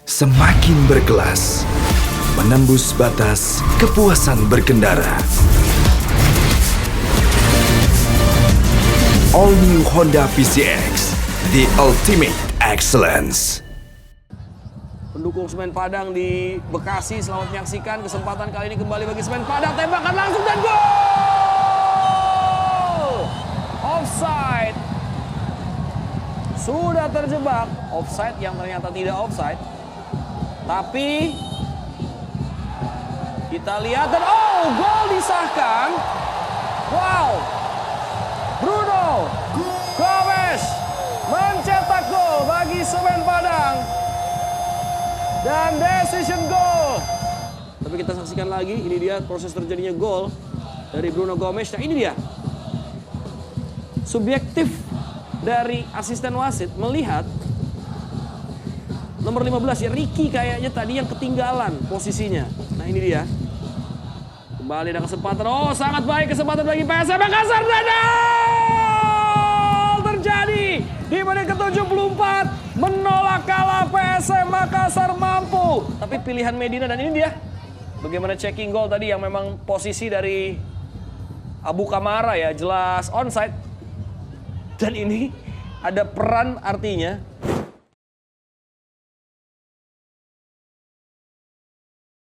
Semakin berkelas, menembus batas kepuasan berkendara. All New Honda PCX, the ultimate excellence. Pendukung Semen Padang di Bekasi, selamat menyaksikan kesempatan kali ini kembali bagi Semen Padang. Tembakan langsung dan gol! Offside. Sudah terjebak. Offside yang ternyata tidak offside. Tapi kita lihat dan gol disahkan. Wow. Bruno Gomes mencetak gol bagi Semen Padang. Dan decision goal. Tapi kita saksikan lagi, ini dia proses terjadinya gol dari Bruno Gomes. Nah, ini dia. Subjektif dari asisten wasit melihat nomor 15 ya, Ricky kayaknya tadi yang ketinggalan posisinya. Nah, ini dia. Kembali ada kesempatan. Sangat baik kesempatan bagi PSM Makassar. Dan terjadi di menit ke-74. Menolak kalah PSM Makassar mampu. Tapi pilihan Medina dan ini dia. Bagaimana checking goal tadi yang memang posisi dari Abu Kamara ya jelas onside. Dan ini ada peran artinya